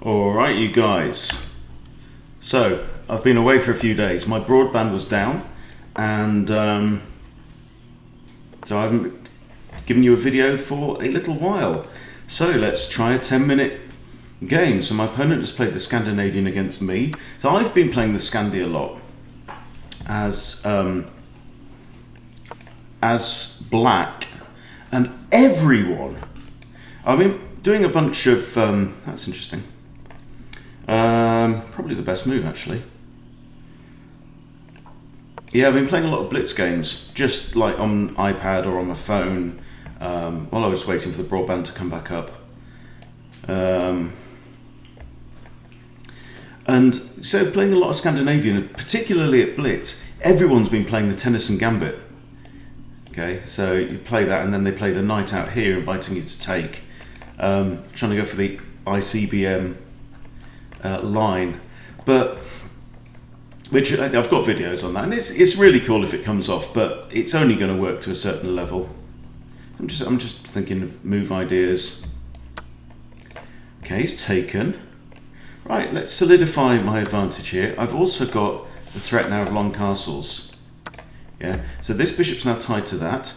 Alright, you guys. So, I've been away for a few days. My broadband was down, and so I haven't given you a video for a little while. So, let's try a 10-minute game. So, my opponent has played the Scandinavian against me. So, I've been playing the Scandi a lot as black, and everyone. I've been doing a bunch of. That's interesting. Probably the best move, actually. Yeah, I've been playing a lot of blitz games, just like on iPad or on my phone, while I was waiting for the broadband to come back up. And so playing a lot of Scandinavian, particularly at blitz, everyone's been playing the Tennyson Gambit. Okay, so you play that, and then they play the knight out here, inviting you to take. Trying to go for the ICBM line, but which I've got videos on that, and it's really cool if it comes off, but it's only going to work to a certain level. I'm just thinking of move ideas. Okay, he's taken. Right, let's solidify my advantage here. I've also got the threat now of long castles. Yeah, so this bishop's now tied to that,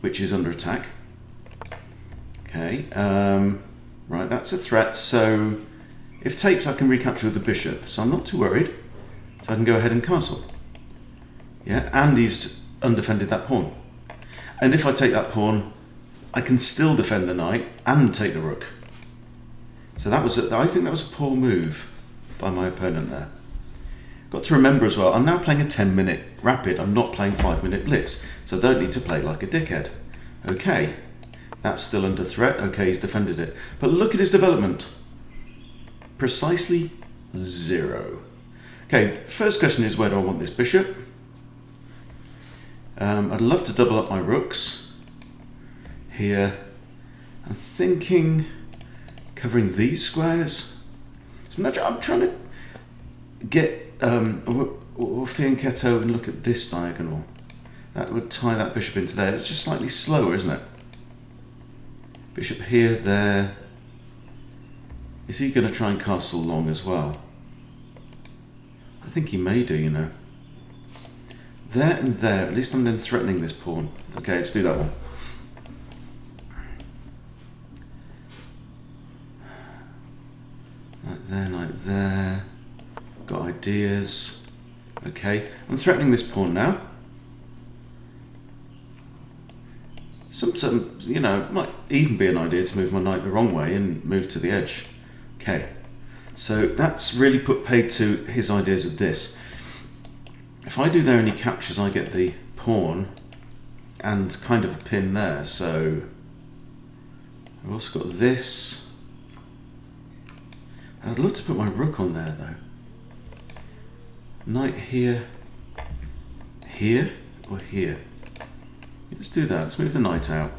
which is under attack. Okay, right, that's a threat, so if takes, I can recapture with the bishop, so I'm not too worried. So I can go ahead and castle. Yeah, and he's undefended that pawn. And if I take that pawn, I can still defend the knight and take the rook. So that was, I think that was a poor move by my opponent there. Got to remember as well, I'm now playing a 10-minute rapid. I'm not playing 5-minute blitz, so I don't need to play like a dickhead. Okay, that's still under threat. Okay, he's defended it. But look at his development. Precisely 0. Okay, first question is, where do I want this bishop? I'd love to double up my rooks here. I'm thinking covering these squares. So I'm trying to get a fianchetto and look at this diagonal. That would tie that bishop into there. It's just slightly slower, isn't it? Bishop here, there. Is he going to try and castle long as well? I think he may do, you know. There and there. At least I'm then threatening this pawn. Okay, let's do that one. Like there. Got ideas. Okay, I'm threatening this pawn now. Some, you know, might even be an idea to move my knight the wrong way and move to the edge. Okay, so that's really put paid to his ideas of this. If I do there and he captures, I get the pawn and kind of a pin there. So I've also got this. I'd love to put my rook on there though. Knight here, here, or here. Let's do that. Let's move the knight out.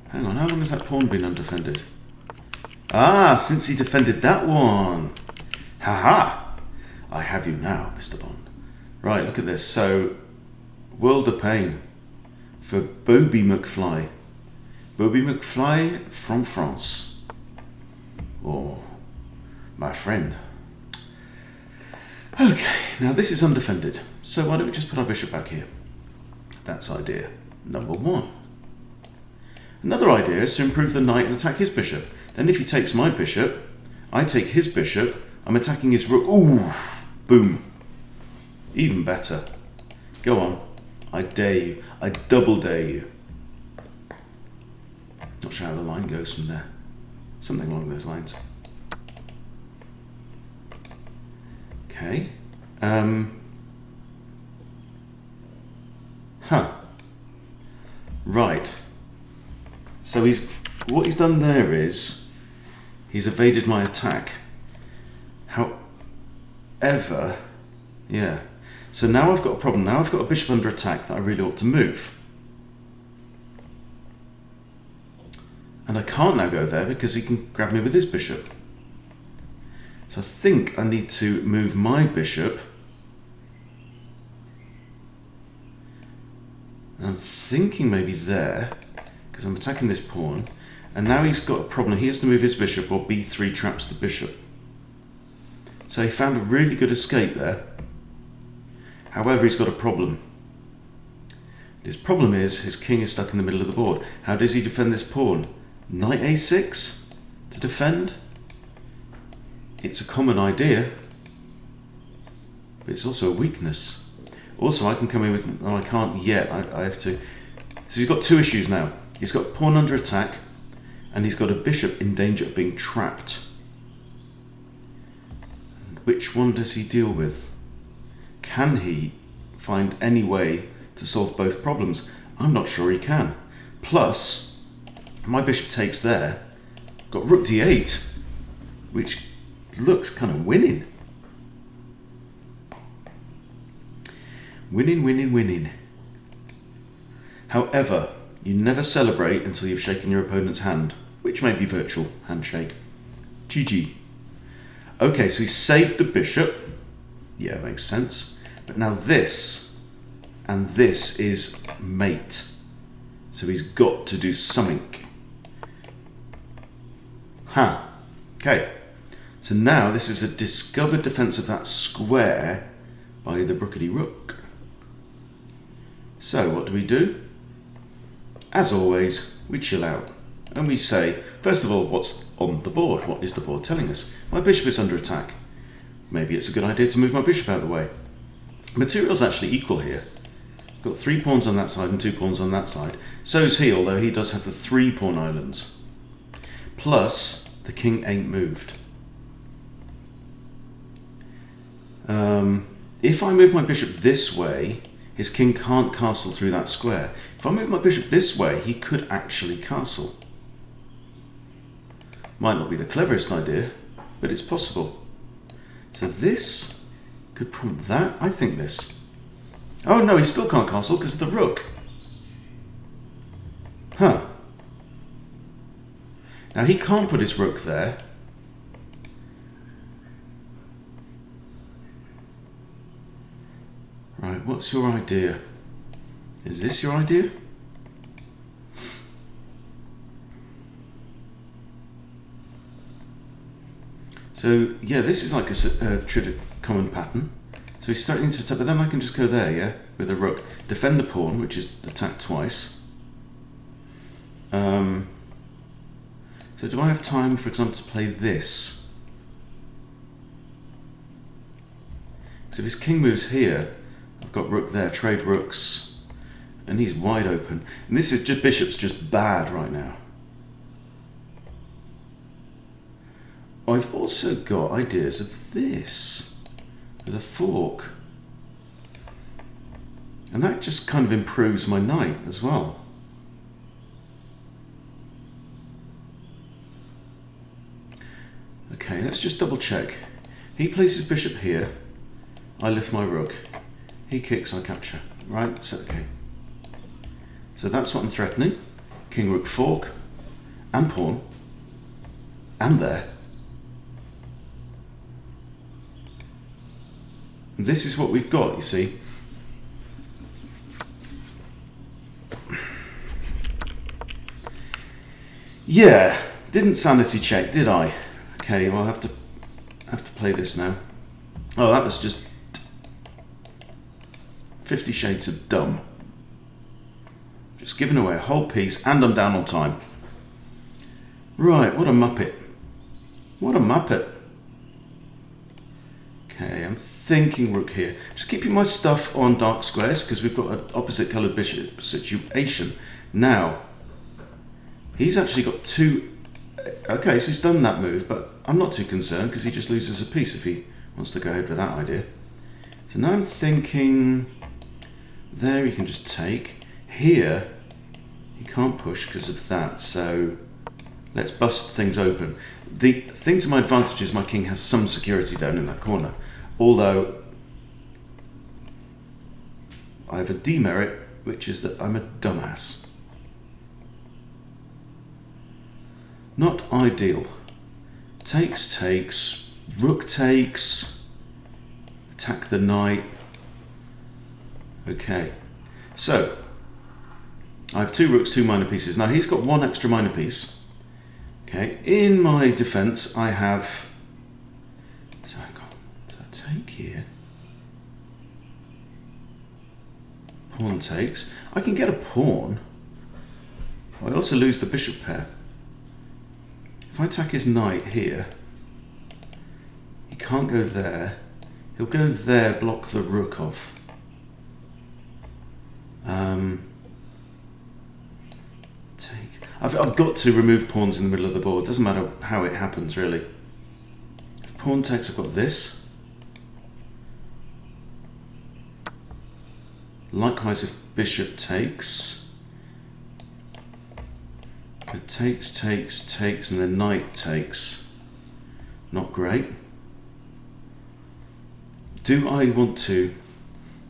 Hang on, how long has that pawn been undefended? Ah, since he defended that one. Haha! I have you now, Mr. Bond. Right, look at this. So, World of Pain for Bobby McFly. Bobby McFly from France. Oh, my friend. Okay, now this is undefended. So why don't we just put our bishop back here? That's idea number 1. Another idea is to improve the knight and attack his bishop. Then if he takes my bishop, I take his bishop, I'm attacking his rook. Ooh, boom. Even better. Go on. I dare you. I double dare you. Not sure how the line goes from there. Something along those lines. Okay. Right. So what he's done there is he's evaded my attack. However, yeah. So now I've got a problem. Now I've got a bishop under attack that I really ought to move. And I can't now go there because he can grab me with his bishop. So I think I need to move my bishop I'm thinking maybe there, because I'm attacking this pawn, and now he's got a problem. He has to move his bishop, or b3 traps the bishop. So he found a really good escape there. However, he's got a problem. His problem is his king is stuck in the middle of the board. How does he defend this pawn? Knight a6 to defend? It's a common idea, but it's also a weakness. Also, I can come in with... No, I can't yet. I have to... So he's got two issues now. He's got pawn under attack, and he's got a bishop in danger of being trapped. And which one does he deal with? Can he find any way to solve both problems? I'm not sure he can. Plus, my bishop takes there. Got rook d8, which looks kind of winning. Winning, winning, winning. However, you never celebrate until you've shaken your opponent's hand, which may be virtual handshake. GG. Okay, so he saved the bishop. Yeah, makes sense. But now this, and this is mate. So he's got to do something. Huh. Okay. So now this is a discovered defense of that square by the rookity rook. So what do? As always, we chill out and we say, first of all, what's on the board? What is the board telling us? My bishop is under attack. Maybe it's a good idea to move my bishop out of the way. Material's actually equal here. I've got 3 pawns on that side and 2 pawns on that side. So's he, although he does have the 3 pawn islands. Plus, the king ain't moved. If I move my bishop this way, his king can't castle through that square. If I move my bishop this way, he could actually castle. Might not be the cleverest idea, but it's possible. So this could prompt that. I think this. Oh no, he still can't castle because of the rook. Huh. Now he can't put his rook there. Right, what's your idea? Is this your idea? So, yeah, this is like a common pattern. So he's starting to attack, but then I can just go there, yeah, with a rook. Defend the pawn, which is attacked twice. So do I have time, for example, to play this? So if his king moves here, I've got rook there, trade rooks, and he's wide open. And this is just, bishop's just bad right now. I've also got ideas of this, with a fork. And that just kind of improves my knight as well. Okay, let's just double check. He places bishop here, I lift my rook. He kicks, I capture. Right, so okay. So that's what I'm threatening. King, rook, fork, and pawn, and there. And this is what we've got, you see. Yeah, didn't sanity check, did I? Okay, well, I'll have to play this now. Oh, that was just 50 Shades of dumb. Just giving away a whole piece, and I'm down on time. Right, what a muppet. What a muppet. Okay, I'm thinking rook here. Just keeping my stuff on dark squares, because we've got an opposite coloured bishop situation. Now, he's actually got 2... Okay, so he's done that move, but I'm not too concerned, because he just loses a piece if he wants to go ahead with that idea. So now I'm thinking... There he can just take. Here, he can't push because of that, so let's bust things open. The thing to my advantage is my king has some security down in that corner, although I have a demerit, which is that I'm a dumbass. Not ideal. Takes, takes, rook takes, attack the knight. Okay, so I have 2 rooks, 2 minor pieces. Now he's got 1 extra minor piece. Okay, in my defense, I have. So hang on. So I take here. Pawn takes. I can get a pawn. I also lose the bishop pair. If I attack his knight here, he can't go there. He'll go there, block the rook off. I've got to remove pawns in the middle of the board. Doesn't matter how it happens, really. If pawn takes, I've got this. Likewise, if bishop takes, it takes, takes, and then knight takes. Not great. Do I want to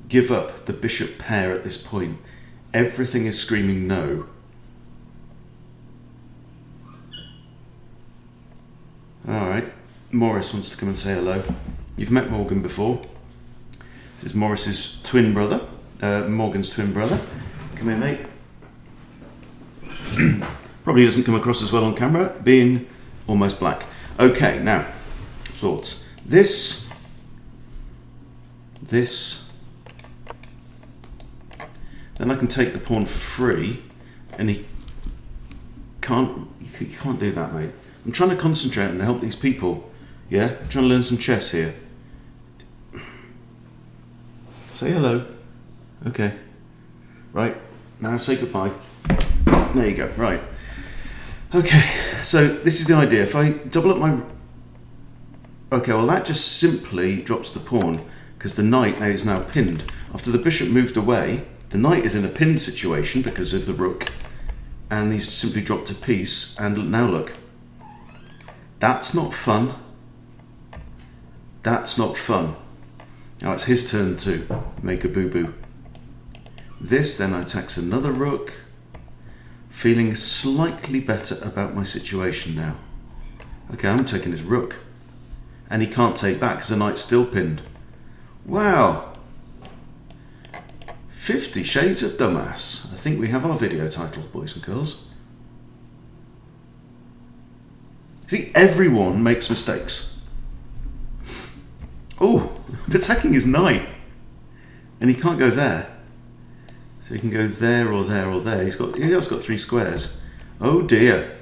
give up the bishop pair at this point? Everything is screaming no. Alright, Morris wants to come and say hello. You've met Morgan before. This is Morris's twin brother, Morgan's twin brother. Come here, mate. Probably doesn't come across as well on camera, being almost black. Okay, now, thoughts. This. Then I can take the pawn for free, and he can't do that, mate. I'm trying to concentrate and help these people. Yeah, I'm trying to learn some chess here. Say hello. Okay. Right, now say goodbye. There you go, right. Okay, so this is the idea. If I double up my... Okay, well that just simply drops the pawn, because the knight now is now pinned. After the bishop moved away, the knight is in a pinned situation because of the rook, and he's simply dropped a piece, and now look. That's not fun. That's not fun. Now it's his turn to make a boo-boo. This then attacks another rook, feeling slightly better about my situation now. Okay, I'm taking his rook, and he can't take back because the knight's still pinned. Wow. 50 Shades of Dumbass. I think we have our video title, boys and girls. See, everyone makes mistakes. Oh, I'm attacking his knight. And he can't go there. So he can go there or there or there. He has got 3 squares. Oh dear.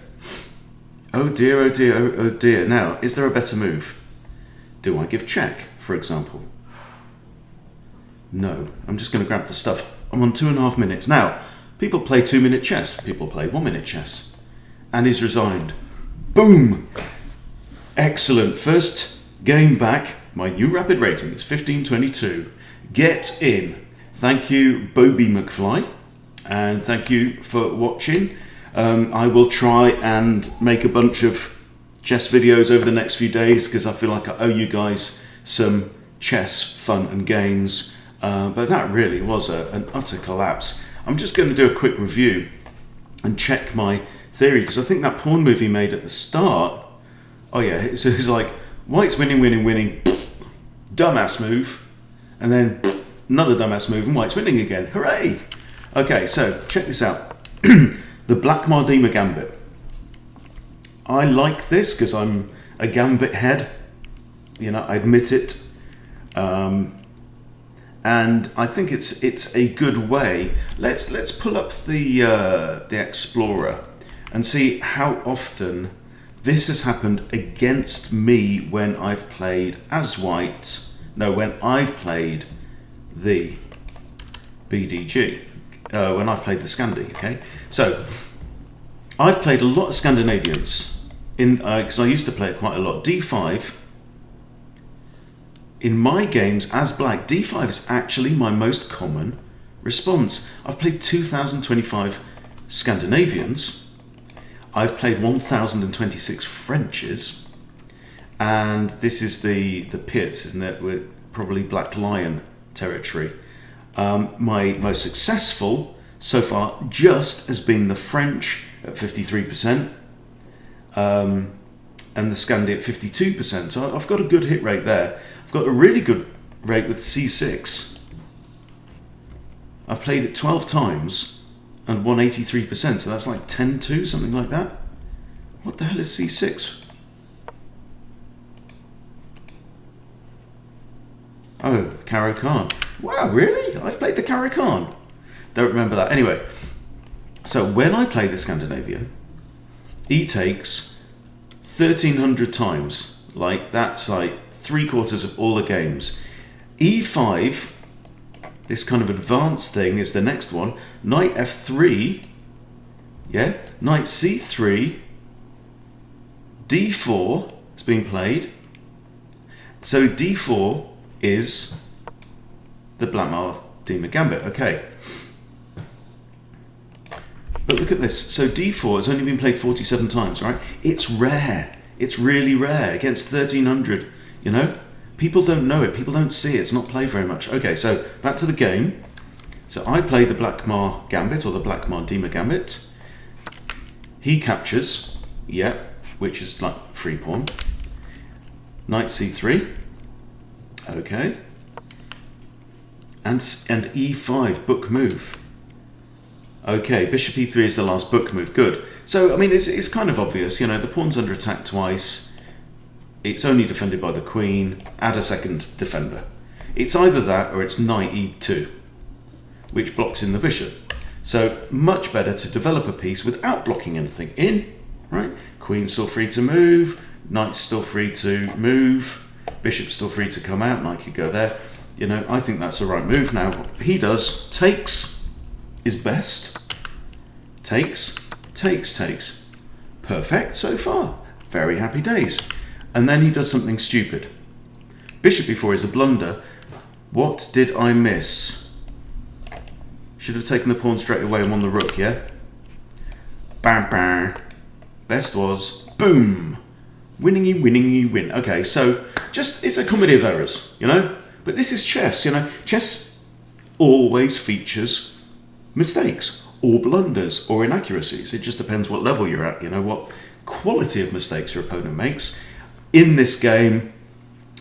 Oh dear, oh dear, oh dear. Now, is there a better move? Do I give check, for example? No. I'm just going to grab the stuff. I'm on 2.5 minutes. Now, people play 2-minute chess. People play 1-minute chess. And he's resigned. Boom! Excellent. First game back. My new rapid rating is 1522. Get in. Thank you, Bobby McFly. And thank you for watching. I will try and make a bunch of chess videos over the next few days because I feel like I owe you guys some chess fun and games. But that really was an utter collapse. I'm just going to do a quick review and check my theory, because I think that pawn move he made at the start, oh yeah, so it's like white's winning, dumbass move, and then another dumbass move and white's winning again. Hooray! Okay, so check this out. The Blackmar-Diemer Gambit. I like this because I'm a gambit head, you know, I admit it. And I think it's a good way. Let's pull up the Explorer and see how often this has happened against me when I've played as white. No, when I've played the BDG. When I've played the Scandi. Okay, so I've played a lot of Scandinavians because I used to play it quite a lot. D5. In my games as black, D5 is actually my most common response. I've played 2,025 Scandinavians. I've played 1,026 Frenches. And this is the pits, isn't it? We're probably Black Lion territory. My most successful so far just has been the French at 53%. And the Scandi at 52%. So I've got a good hit rate there. I've got a really good rate with C6. I've played it 12 times and won 83%, so that's like 10-2, something like that. What the hell is c6? Oh, Caro-Kann. Wow, really? I've played the Caro-Kann. Don't remember that. Anyway, so when I play the Scandinavian, he takes 1,300 times. Like, that's like 3/4 of all the games. e5, this kind of advanced thing, is the next one. Knight f3, yeah? Knight c3, d4 is being played. So d4 is the Blackmar-Diemer Gambit, okay. But look at this, so d4 has only been played 47 times, right? It's rare, it's really rare, against 1,300, you know? People don't know it, people don't see it, it's not played very much. Okay, so back to the game. So I play the Blackmar Gambit, or the Blackmar-Diemer Gambit. He captures, yeah, which is like free pawn. Knight c3, okay. And e5, book move. Okay, bishop e3 is the last book move, good. So, I mean, it's kind of obvious, you know, the pawn's under attack twice. It's only defended by the queen, add a second defender. It's either that or it's knight e2, which blocks in the bishop. So much better to develop a piece without blocking anything in, right? Queen's still free to move, knight's still free to move, bishop's still free to come out, knight could go there. You know, I think that's the right move. Now, what he does, takes is best. Takes, takes, takes. Perfect so far. Very happy days. And then he does something stupid. Bishop e4 is a blunder. What did I miss? Should have taken the pawn straight away and won the rook, yeah? Bam, bam. Best was, boom. Winningy, winningy, win. Okay, so just, it's a comedy of errors, you know? But this is chess, you know? Chess always features mistakes or blunders or inaccuracies. It just depends what level you're at, you know, what quality of mistakes your opponent makes. In this game,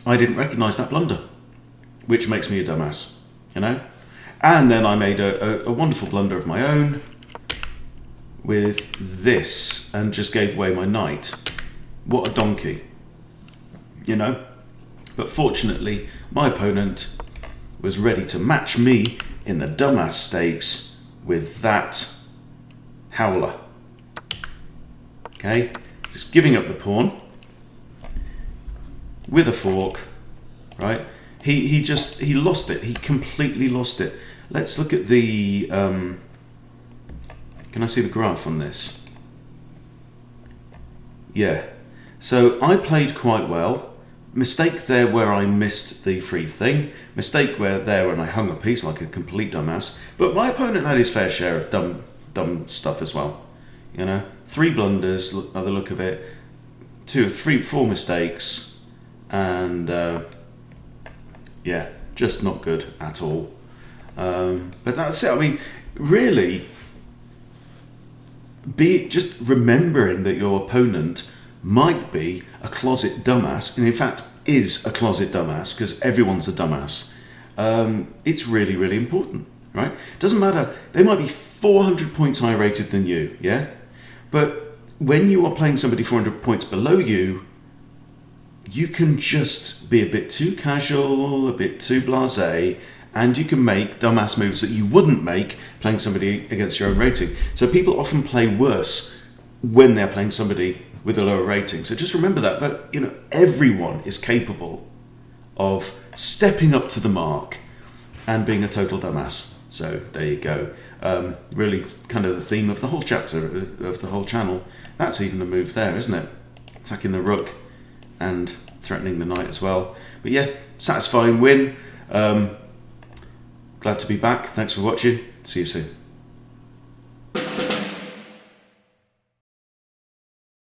I didn't recognise that blunder, which makes me a dumbass, you know? And then I made a wonderful blunder of my own with this and just gave away my knight. What a donkey, you know? But fortunately, my opponent was ready to match me in the dumbass stakes with that howler. Okay, just giving up the pawn with a fork, right? He lost it. He completely lost it. Let's look at the, can I see the graph on this? Yeah, so I played quite well. Mistake there where I missed the free thing. Mistake there when I hung a piece like a complete dumbass. But my opponent had his fair share of dumb stuff as well. You know, 3 blunders by the look of it, 4 mistakes, and yeah, just not good at all. But that's it. I mean, really, just remembering that your opponent might be a closet dumbass, and in fact is a closet dumbass, because everyone's a dumbass. It's really, really important, right? Doesn't matter, they might be 400 points higher rated than you, yeah? But when you are playing somebody 400 points below you, you can just be a bit too casual, a bit too blasé, and you can make dumbass moves that you wouldn't make playing somebody against your own rating. So people often play worse when they're playing somebody with a lower rating. So just remember that. But, you know, everyone is capable of stepping up to the mark and being a total dumbass. So there you go. Really kind of the theme of the whole chapter, of the whole channel. That's even the move there, isn't it? Attacking the rook and threatening the knight as well. But yeah, satisfying win. Glad to be back. Thanks for watching. See you soon.